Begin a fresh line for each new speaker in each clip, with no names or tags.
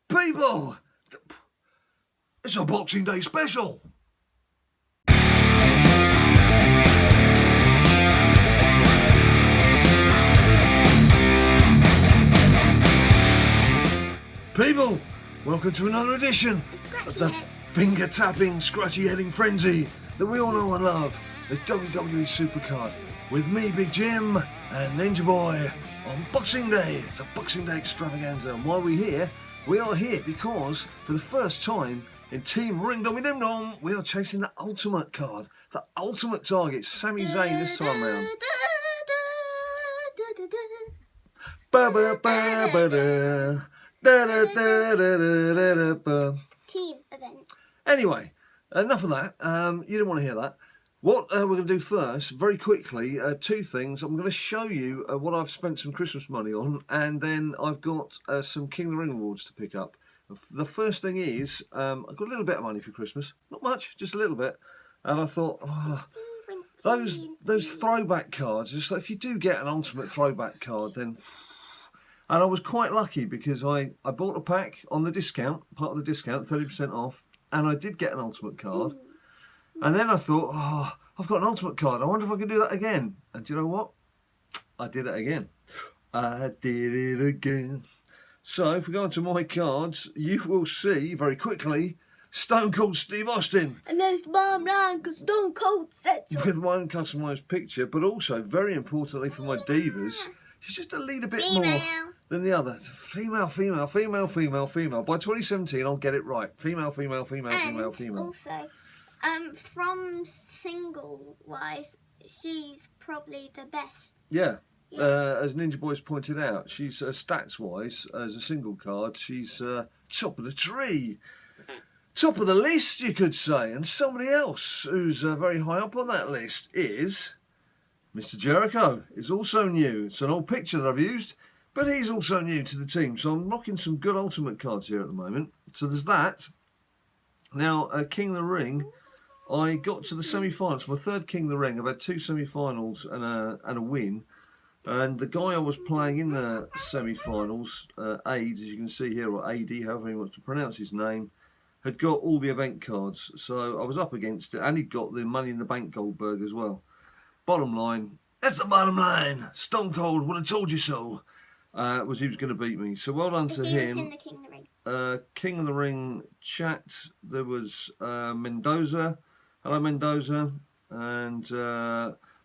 People, it's a Boxing Day special. People, welcome to another edition of the finger-tapping, scratchy-heading frenzy that we all know and love as WWE SuperCard with me, Big Jim, and Ninja Boy on Boxing Day. It's a Boxing Day extravaganza, and while we're here, we are here because for the first time in Team Ring Domination, we are chasing the ultimate card, the ultimate target, Sami Zayn this time round.
Team event.
Anyway, enough of that. You didn't want to hear that. What we're going to do first, very quickly, two things. I'm going to show you what I've spent some Christmas money on, and then I've got some King of the Ring awards to pick up. The first thing is, I've got a little bit of money for Christmas. Not much, just a little bit. And I thought, those throwback cards, just like if you do get an ultimate throwback card, then... And I was quite lucky because I bought a pack on the discount, part of the discount, 30% off, and I did get an ultimate card. And then I thought, I've got an ultimate card. I wonder if I can do that again. And do you know what? I did it again. I did it again. So if we go into my cards, you will see very quickly Stone Cold Steve Austin.
And there's my man, because Stone Cold said so.
With my own customised picture, but also, very importantly for my divas, she's just a lead a bit more than the other. Female, female, female, female, female. By 2017, I'll get it right. Female, female, female,
and
female, female.
Also, from single-wise, she's probably the best.
Yeah. As Ninja Boy's pointed out, she's stats-wise, as a single card, she's top of the tree. Top of the list, you could say. And somebody else who's very high up on that list is Mr. Jericho. Is also new. It's an old picture that I've used, but he's also new to the team. So I'm rocking some good ultimate cards here at the moment. So there's that. Now, King of the Ring, I got to the semi-finals. My third King of the Ring. I've had two semi-finals and a win. And the guy I was playing in the semi-finals, Aid, as you can see here, or AD, however he wants to pronounce his name, had got all the event cards. So I was up against it, and he'd got the Money in the Bank Goldberg as well. Bottom line, that's the bottom line. Stone Cold would have told you so. Was he was going to beat me. So well done to him.
Was in the King of the Ring.
King of the Ring chat. There was Mendoza. Hello, Mendoza. And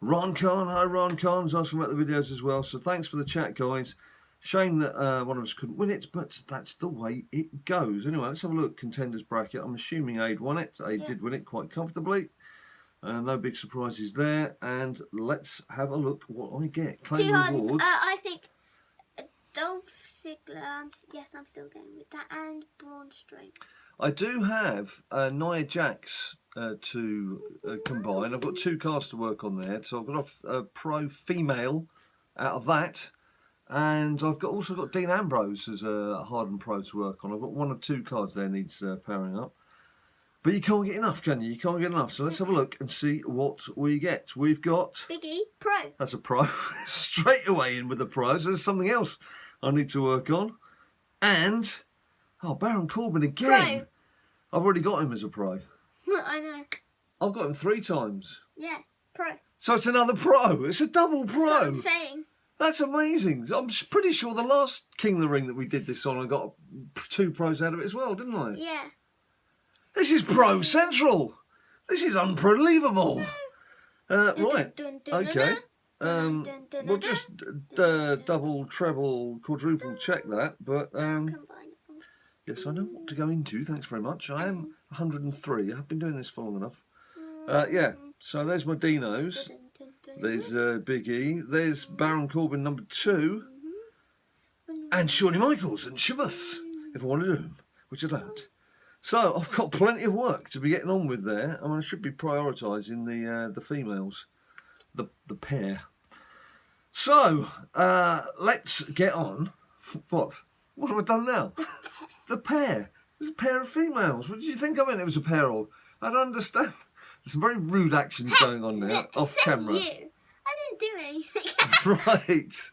Ron Khan. Hi, Ron Khan. Was asking about the videos as well. So thanks for the chat, guys. Shame that one of us couldn't win it, but that's the way it goes. Anyway, let's have a look. Contenders bracket. I'm assuming Aid won it. Aid did win it quite comfortably. No big surprises there. And let's have a look what I get. Claim rewards.
I think Dolph Ziggler. Yes, I'm still going with that. And Braun Strowman.
I do have Nia Jax to combine. I've got two cards to work on there. So I've got a pro female out of that. And I've also got Dean Ambrose as a hardened pro to work on. I've got one of two cards there needs pairing up. But you can't get enough, can you? You can't get enough. So let's have a look and see what we get. We've got...
Big E, pro.
That's a pro. Straight away in with the pros. There's something else I need to work on. And... Baron Corbin again. Pro. I've already got him as a pro.
I know.
I've got him 3 times.
Yeah, pro.
So it's another pro. It's a double pro.
That's what I'm saying.
That's amazing. I'm pretty sure the last King of the Ring that we did this on, I got 2 pros out of it as well, didn't I?
Yeah.
This is Pro Central. This is unbelievable. Right. Okay. We'll just double, treble, quadruple check that. But yes, I know what to go into. Thanks very much. I am 103. I've been doing this for long enough. Yeah. So there's my Dinos. There's Big E. There's Baron Corbin number 2. And Shawnee Michaels and Sheamus, if I want to do them, which I don't. So I've got plenty of work to be getting on with there. I mean, I should be prioritising the females, the pair. So let's get on. What have I done now? The pair. There's a pair of females. What did you think I meant it was a pair of? I don't understand. There's some very rude actions going on there off camera.
You. I didn't do anything.
Right.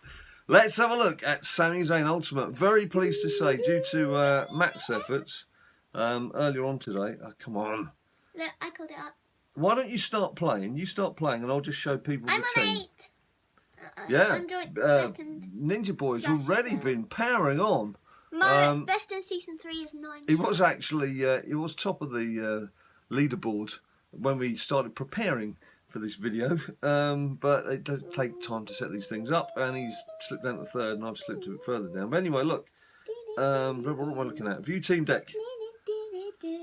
Let's have a look at Sami Zayn Ultimate. Very pleased to say, due to Matt's efforts earlier on today. Oh, come on.
Look, I called it up.
Why don't you start playing? You start playing and I'll just show people
I'm
the
on
team.
8.
Yeah.
I'm joint second.
Ninja Boy's
Slash
already
third.
been powering on.
My best in season 3 is 9.
He was actually, he was top of the leaderboard when we started preparing for this video, but it does take time to set these things up, and he's slipped down to third and I've slipped a bit further down. But anyway, look, what am I looking at? View team deck.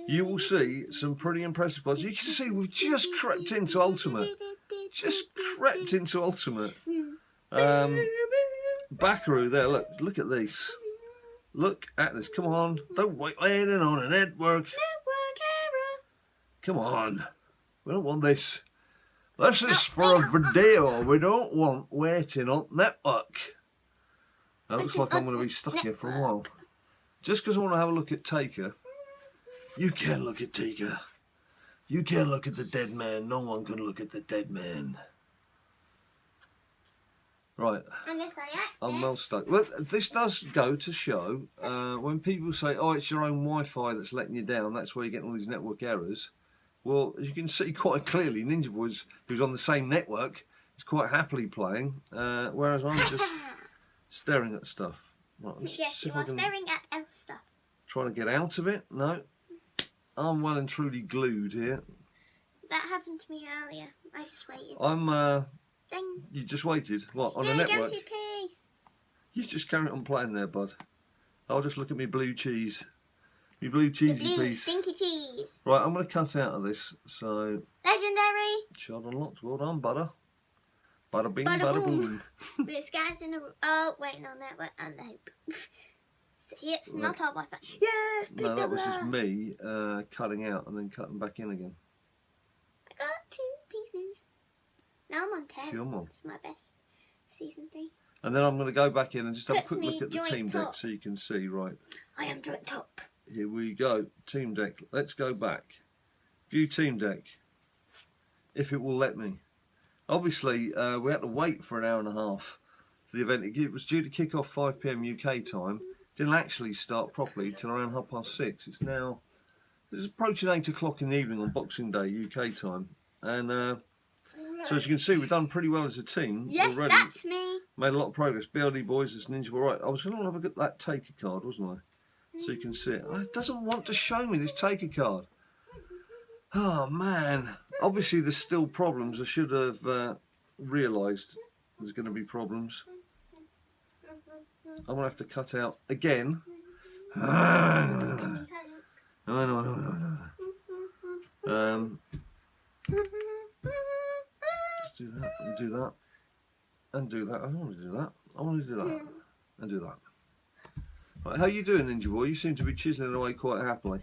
You will see some pretty impressive ones. You can see we've just crept into Ultimate. Just crept into Ultimate. Backaroo there, look at these. Look at this, come on. Don't wait waiting on a network.
Network error.
Come on. We don't want this. This is for a video. We don't want waiting on network. That looks like I'm going to be stuck here for a while. Just because I want to have a look at Taker. You can look at Taker. You can look at the dead man. No one can look at the dead man. Right.
Unless I act.
I'm well stuck. Well, this does go to show when people say, oh, it's your own Wi-Fi that's letting you down, that's where you're getting all these network errors. Well, as you can see quite clearly, Ninja Boy's, who's on the same network, is quite happily playing, whereas I'm just staring at stuff. Right,
Yes, you are staring at else stuff.
Trying to get out of it? No. I'm well and truly glued here.
That happened to me earlier. I just waited.
I'm,
Ding.
you just waited? What, on a
No,
network?
go to peace.
You just carry on playing there, bud. I'll just look at me blue cheese. Me blue cheesy
The blue
piece.
stinky cheese.
Right, I'm going to cut out of this. So,
Legendary.
shot unlocked. Well done, butter. Bada bing,
Bada
bada
boom.
boom.
With scans in the... Oh, wait, no, network and the hope. See, it's not our Wi-Fi. Yes, big
No, that was
double.
just me cutting out and then cutting back in again.
I got 2 pieces. Now I'm on 10.
Come on.
It's my best. Season 3.
And then I'm going to go back in and just have a
Puts
quick
me
look at the
joint
team
top.
deck so you can see. Right,
I am joint top.
here we go. Team deck. Let's go back. View team deck. If it will let me. Obviously, we had to wait for an hour and a half for the event. It was due to kick off 5 PM UK time. Didn't actually start properly till around 6:30. It's approaching 8 o'clock in the evening on Boxing Day UK time. And so as you can see, we've done pretty well as a team
Yes,
already.
that's me.
Made a lot of progress. BLD boys, this Ninja Boy. Right, I was going to have a look at that Taker card, wasn't I? So you can see it. Oh, it doesn't want to show me this Taker card. Oh, man. Obviously, there's still problems. I should have realised there's going to be problems. I'm going to have to cut out again. No. Let's do that and do that and do that. I don't want to do that. I want to do that and do that. Right, how you doing, Ninja Boy? You seem to be chiselling away quite happily.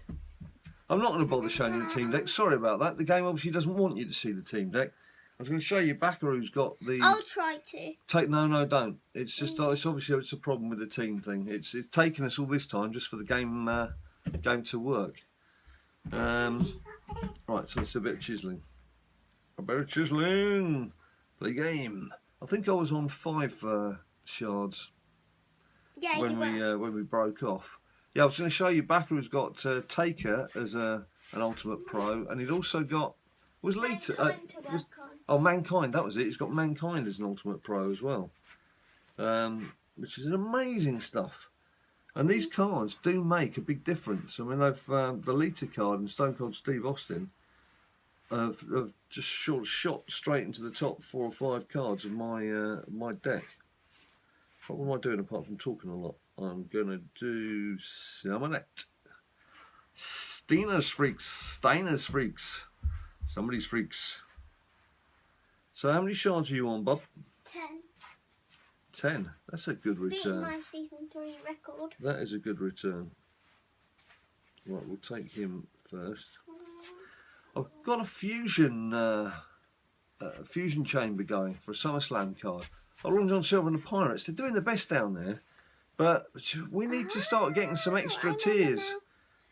I'm not going to bother showing you the team deck. Sorry about that. The game obviously doesn't want you to see the team deck. I was going to show you Backaroo's got the...
I'll try to.
No, don't. It's just it's obviously it's a problem with the team thing. It's taken us all this time just for the game to work. Right, so let's do a bit of chiselling. A bit of chiselling. Play game. I think I was on 5 shards
Yeah,
when we broke off. Yeah, I was going to show you. Backaroo's got Taker as an Ultimate Pro, and he'd also got Mankind. That was it. He's got Mankind as an Ultimate Pro as well, which is amazing stuff. And these cards do make a big difference. I mean, they've the Lita card and Stone Cold Steve Austin have just shot straight into the top 4 or 5 cards of my deck. What am I doing apart from talking a lot? I'm gonna do some of that. Steiner's freaks. Somebody's freaks. So how many shards are you on, Bob?
10.
10. That's a good return.
Beat my season 3 record.
That is a good return. Right, we'll take him first. I've got a fusion chamber going for a SummerSlam card. Long John Silver and the Pirates. They're doing the best down there, but we need to start getting some extra tiers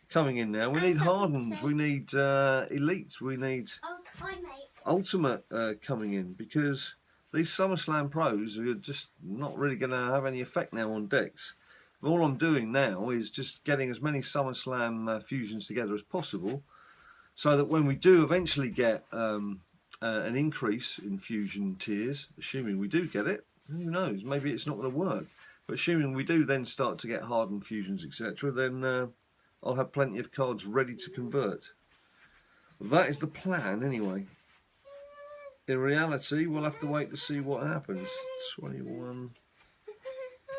coming in now. We need hardened. We need elites. We need
Oh, time mate.
ultimate coming in, because these SummerSlam Pros are just not really going to have any effect now on decks. All I'm doing now is just getting as many SummerSlam fusions together as possible, so that when we do eventually get an increase in fusion tiers, assuming we do get it, who knows, maybe it's not going to work, but assuming we do then start to get hardened fusions, etc., then I'll have plenty of cards ready to convert. That is the plan anyway. In reality, we'll have to wait to see what happens. 21.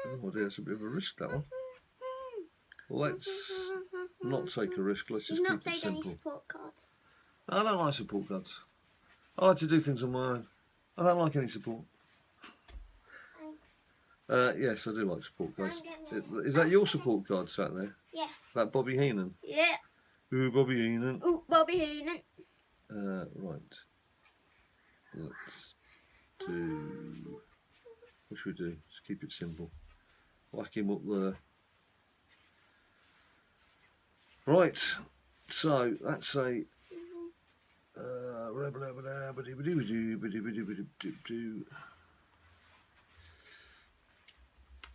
Oh dear, that's a bit of a risk, that one. Let's not take a risk, let's just keep it simple.
You've not played any support cards?
I don't like support cards. I like to do things on my own. I don't like any support. Yes, I do like support cards. Is that your support card sat there?
Yes.
That Bobby Heenan?
Yeah.
Ooh, Bobby Heenan.
Ooh, Bobby Heenan.
Right. Let's do... What should we do? Just keep it simple. Whack him up there. Right. So, that's a...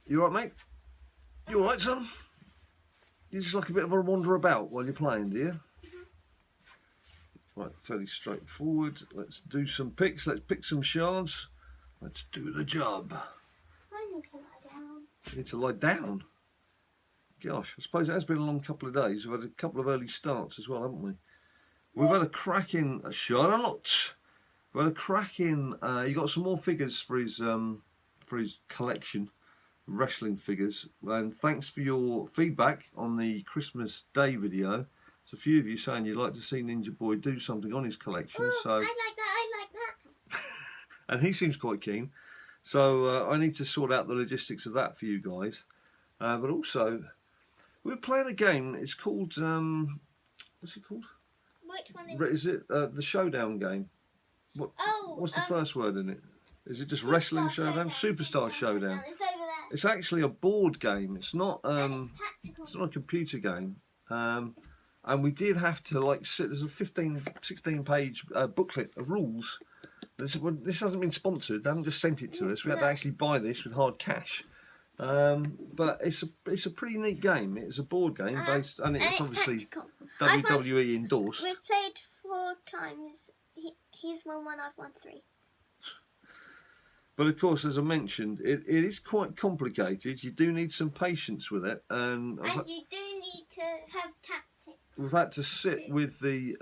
You alright, mate? You alright, son? You just like a bit of a wander about while you're playing, do you? Right, fairly straightforward. Let's do some picks. Let's pick some shards. Let's do the job.
I need to lie down.
You need to lie down? Gosh, I suppose it has been a long couple of days. We've had a couple of early starts as well, haven't we? We've had a cracking shard unlocked. We've had a cracking... you got some more figures for his collection. Wrestling figures, and thanks for your feedback on the Christmas Day video. There's a few of you saying you'd like to see Ninja Boy do something on his collection.
Ooh,
So
I like that.
and he seems quite keen. So I need to sort out the logistics of that for you guys. But also, we're playing a game. It's called what's it called?
Which one is it?
Is it the Showdown game? What's the first word in it? Is it just Wrestling Showdown? Superstar Showdown.
It's over there.
It's actually a board game. It's not
And it's tactical.
it's not a computer game. And we did have to there's a 16 page booklet of rules. This hasn't been sponsored. They haven't just sent it to us. We had to actually buy this with hard cash. But it's a pretty neat game. It's a board game based, and it's obviously
tactical.
WWE endorsed.
We've played 4 times. He's won 1, I've won 3.
But of course, as I mentioned, it is quite complicated. You do need some patience with it, and
you do need to have tactics.
we've had to sit with the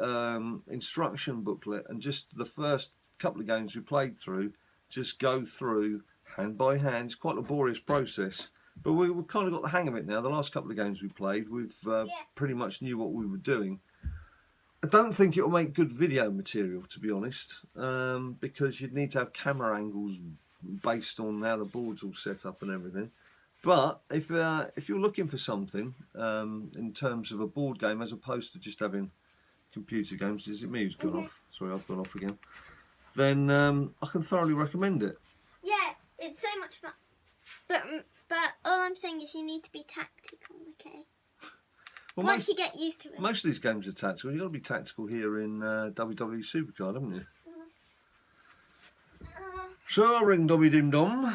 instruction booklet, and just the first couple of games we played through, just go through hand by hand. It's quite a laborious process, but we've kind of got the hang of it now. The last couple of games we played, we've pretty much knew what we were doing. I don't think it'll make good video material, to be honest, because you'd need to have camera angles based on how the board's all set up and everything. But if you're looking for something in terms of a board game as opposed to just having computer games, is it me who's gone off? Sorry, I've gone off again. Then I can thoroughly recommend it.
Yeah, it's so much fun. But all I'm saying is you need to be tactical, okay?
Well,
Once you get used to it.
Most of these games are tactical. You've got to be tactical here in WWE SuperCard, haven't you? So, ring dobby dim dom.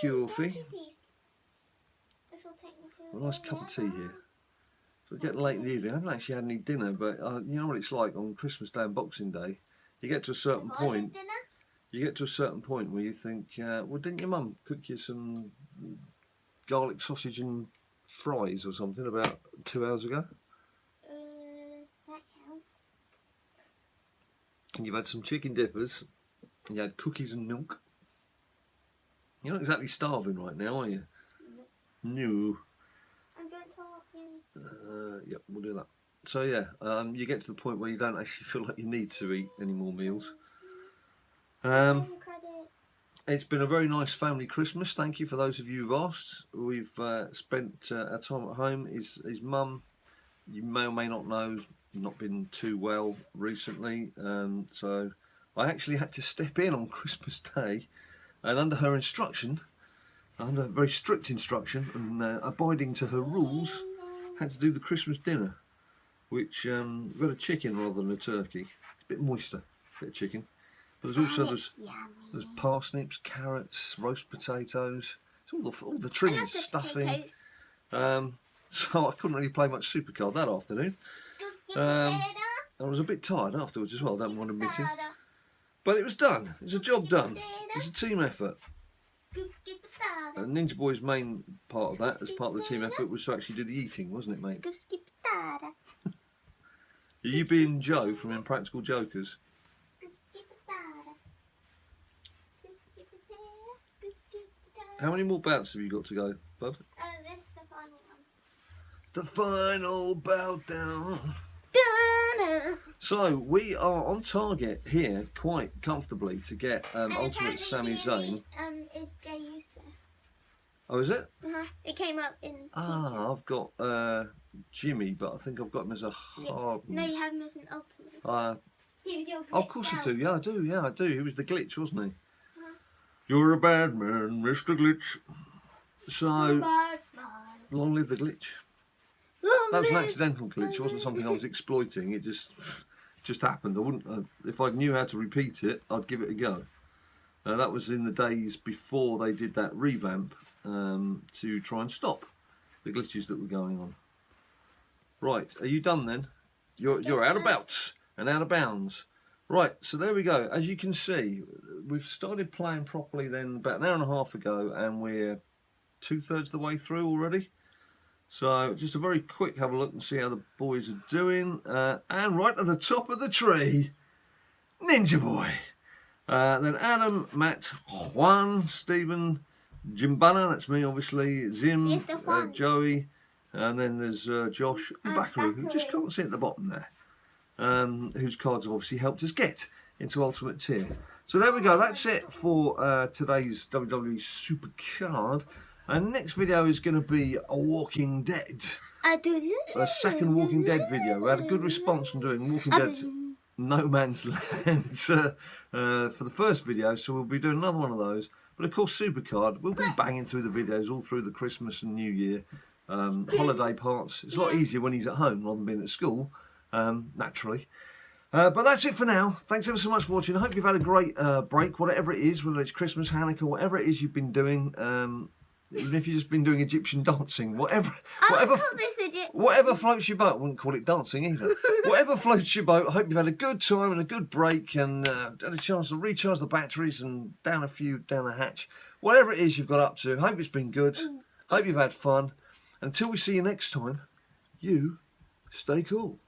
Curfy. A nice cup of tea here. So we're getting late in the evening. I haven't actually had any dinner, but you know what it's like on Christmas Day and Boxing Day. You get to a certain point. You get to a certain point where you think, well, didn't your mum cook you some garlic sausage and fries or something about 2 hours ago?
That counts.
And you've had some chicken dippers. And you had cookies and milk. You're not exactly starving right now, are you? No.
I'm going to walk in.
Yep, we'll do that. So yeah, you get to the point where you don't actually feel like you need to eat any more meals. It's been a very nice family Christmas. Thank you for those of you who've asked. We've spent our time at home. His mum, you may or may not know, not been too well recently. So I actually had to step in on Christmas Day, and under her instruction, under very strict instruction, and abiding to her rules, had to do the Christmas dinner, which we had a chicken rather than a turkey. It's a bit moister, a bit of chicken. There's also
And
there's
it's yummy.
parsnips, carrots, roast potatoes. It's all the
I
trimming,
love the
stuffing.
potatoes.
So I couldn't really play much SuperCard that afternoon.
Scoop, skip,
I
potato.
was a bit tired afterwards as well, don't want to admit it.
Potato.
But it was done. It's a job done. It's a team effort.
Scoop, skip, potato.
And Ninja Boy's main part of that, as part of the team effort, was to actually do the eating, wasn't it, mate?
Scoop, skip, potato.
Are you being Joe from Impractical Jokers?
Scoop, skip, potato. Scoop, skip, potato. Scoop, skip, potato.
How many more bouts have you got to go, bud?
This is the final one.
It's the final bout down.
Dun-dun.
So we are on target here quite comfortably to get
And
Ultimate Sami
apparently
Zayn.
Is Jay Uso.
Oh, is it?
It came up in.
Ah, I've got Jimmy, but I think I've got him as a hard.
No, you have him as an ultimate. He was your
Oh, of course I do. Yeah, I do. He was the glitch, wasn't he?
Uh-huh.
You're a bad man, Mr. Glitch. So,
Bye,
long live the glitch. That was an accidental glitch. It wasn't something I was exploiting. It just happened. I wouldn't. If I knew how to repeat it, I'd give it a go. That was in the days before they did that revamp to try and stop the glitches that were going on. Right, are you done then? You're out of bouts and out of bounds. Right, so there we go. As you can see, we've started playing properly then about an hour and a half ago, and we're 2/3 the way through already. So just a very quick have a look and see how the boys are doing. And right at the top of the tree, Ninja Boy. Then Adam, Matt, Juan, Stephen, Jimbana, that's me obviously, Zim,
Yes, the Juan.
Joey, and then there's Josh and Bakaru, who just can't see at the bottom there, whose cards have obviously helped us get into Ultimate Tier. So there we go, that's it for today's WWE SuperCard. And next video is going to be a Walking Dead. A second Walking Dead video. We had a good response from doing Walking Dead No Man's Land for the first video, so we'll be doing another one of those. But of course, SuperCard, we'll be banging through the videos all through the Christmas and New Year holiday parts. It's a lot easier when he's at home rather than being at school, naturally. But that's it for now. Thanks ever so much for watching. I hope you've had a great break, whatever it is, whether it's Christmas, Hanukkah, whatever it is you've been doing. Even if you've just been doing Egyptian dancing, whatever floats your boat. I wouldn't call it dancing either. Whatever floats your boat. I hope you've had a good time and a good break and had a chance to recharge the batteries and down a few down the hatch. Whatever it is you've got up to, hope it's been good. Hope you've had fun. Until we see you next time, you stay cool.